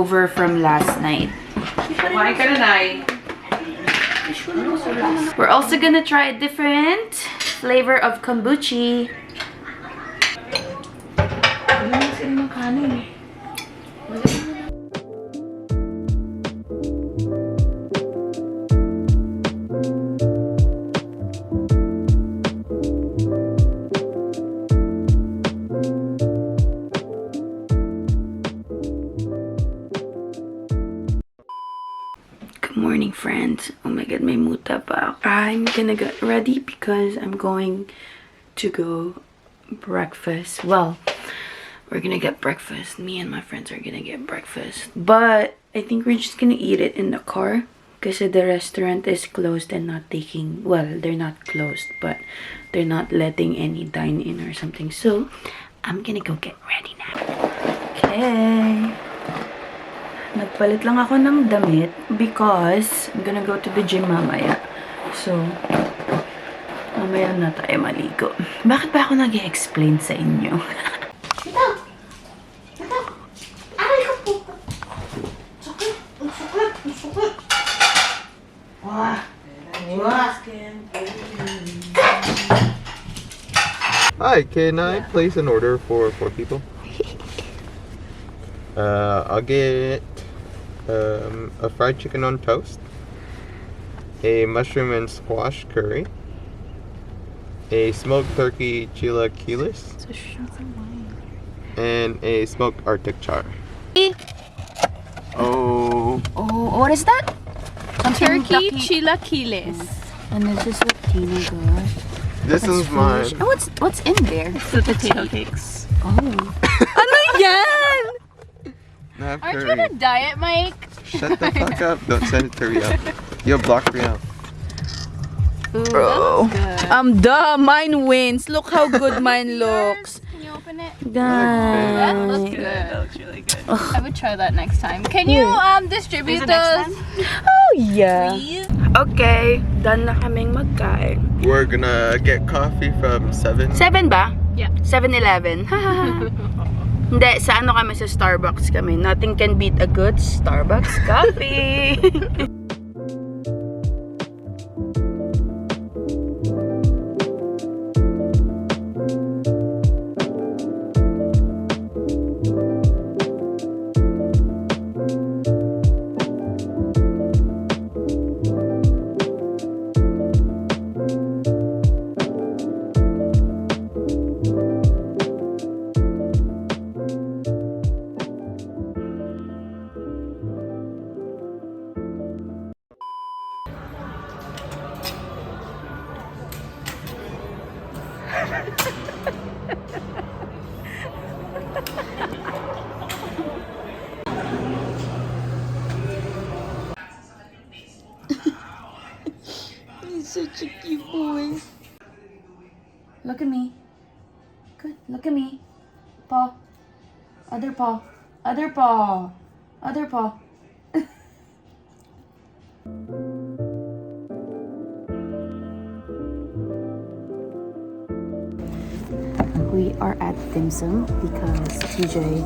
leftover from last night. We're also gonna try a different flavor of kombucha. Good morning, friends. Oh my god, may muta pa. I'm gonna get ready because I'm going to go breakfast. Well, we're gonna get breakfast. Me and my friends are gonna get breakfast. But I think we're just gonna eat it in the car because the restaurant is closed and not taking... Well, they're not closed, but they're not letting any dine-in or something. So, I'm gonna go get ready now. Okay. Nagpalit lang ako ng damit because I'm gonna go to the gym mamaya. So, mamaya na tayo maligo. Bakit ba ako nag-i-explain sa inyo? Ito! Ito! Aray ko po! Sakit! Ang sakit! Ang sakit! Wah! Wah! Hi, can I place an order for 4 people? I'll get a fried chicken on toast, a mushroom and squash curry, a smoked turkey chilaquiles, and a smoked Arctic char. Oh, what is that? Turkey chilaquiles. And this is what Tina got. this is mine. Oh, what's in there? The potato cakes. Oh. Ano yan? Not Aren't you curry. on a diet, Mike? Shut the fuck up. Don't send it to Riel. You'll block Riel. Ooh, Bro. that looks good. Duh, mine wins. Look how good mine looks. Can you open it? Guys. That looks good. That looks really good. I would try that next time. Can you distribute Maybe next those? Oh, yeah. Please? Okay, done na kaming magkain. We're gonna get coffee from 7. 7 ba? Yeah. 7-Eleven. Hindi, sa ano kami, sa Starbucks kami. Nothing can beat a good Starbucks coffee. He's such a cute boy. Look at me. Good. Look at me. Paw. Other paw. Other paw. Other paw. We are at dim sum because TJ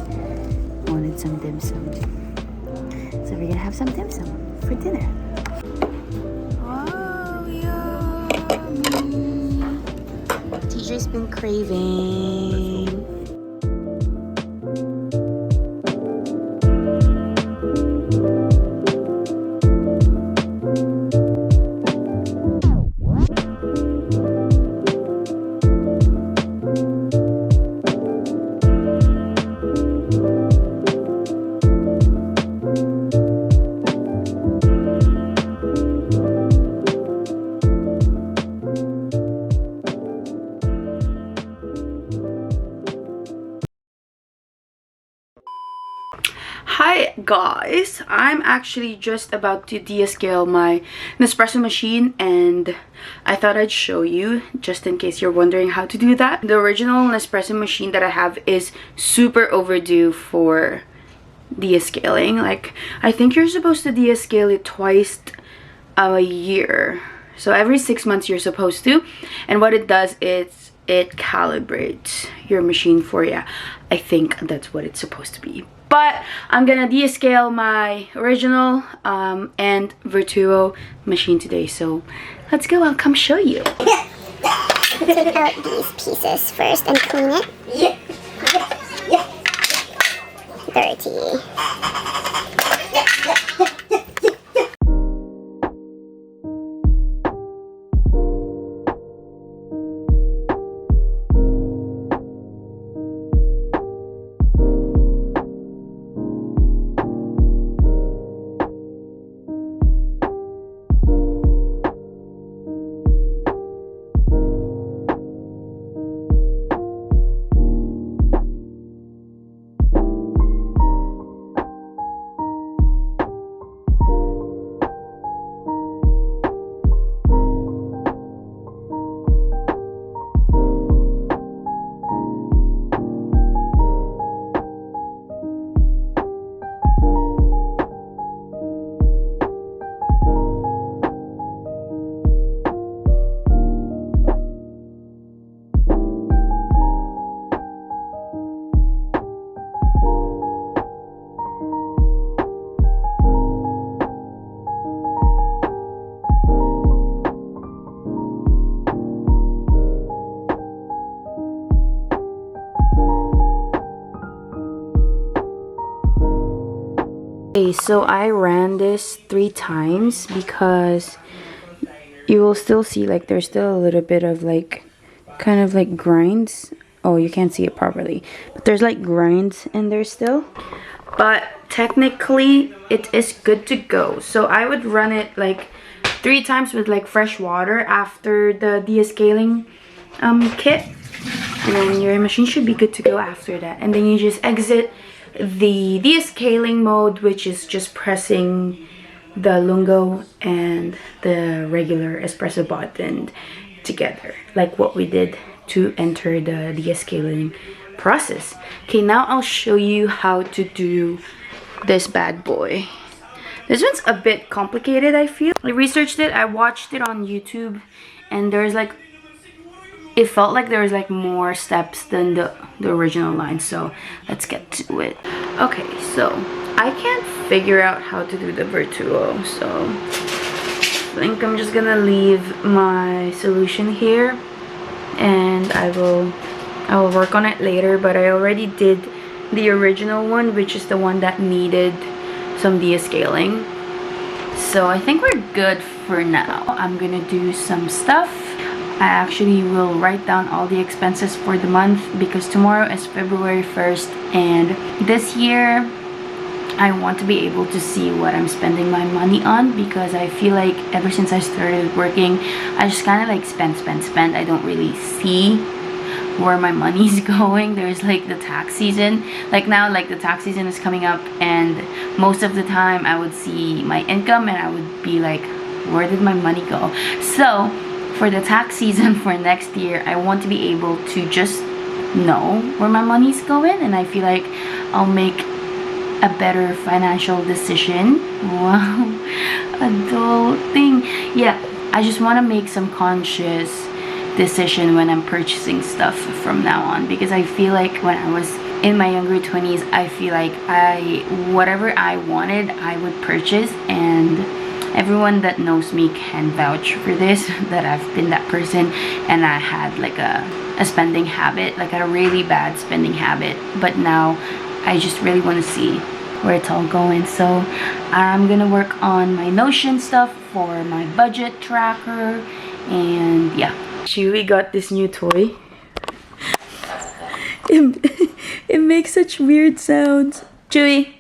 wanted some dim sum. So we're gonna have some dim sum for dinner. Wow, yummy! TJ's been craving. Hi guys, I'm actually just about to de-escale my Nespresso machine and I thought I'd show you just in case you're wondering how to do that. The original Nespresso machine that I have is super overdue for de-escaling. Like, I think you're supposed to de-escale it twice a year. So every 6 months you're supposed to. And what it does is it calibrates your machine for you. I think that's what it's supposed to be. But I'm gonna de-escale my original and Virtuo machine today. So let's go, I'll come show you. Take out these pieces first and clean it. Dirty. Okay, so I ran this 3 times because you will still see like there's still a little bit of like kind of like grinds. Oh, you can't see it properly, but there's like grinds in there still. But technically it is good to go. So I would run it like 3 times with like fresh water after the de-escaling kit, and then your machine should be good to go after that. And then you just exit the de-escaling mode, which is just pressing the lungo and the regular espresso button together, like what we did to enter the de-escaling process. Okay, now I'll show you how to do this bad boy. This one's a bit complicated, I feel. I researched it, I watched it on YouTube, and there's like, it felt like there was like more steps than the original line. So let's get to it. Okay, so I can't figure out how to do the Virtuo, so I think I'm just gonna leave my solution here, and I will work on it later. But I already did the original one, which is the one that needed some de-escaling. So I think we're good for now. I'm gonna do some stuff. I actually will write down all the expenses for the month because tomorrow is February 1st, and this year I want to be able to see what I'm spending my money on, because I feel like ever since I started working, I just kind of like spend. I don't really see where my money's going. There's like the tax season, like now, like the tax season is coming up, and most of the time I would see my income and I would be like, where did my money go? So for the tax season for next year, I want to be able to just know where my money's going, and I feel like I'll make a better financial decision. Wow, adulting. Yeah, I just want to make some conscious decision when I'm purchasing stuff from now on, because I feel like when I was in my younger 20s, I feel like whatever I wanted, I would purchase, and everyone that knows me can vouch for this, that I've been that person, and I had like a spending habit, like a really bad spending habit. But now I just really want to see where it's all going. So I'm gonna work on my Notion stuff for my budget tracker, and yeah. Chewy got this new toy. It makes such weird sounds. Chewy.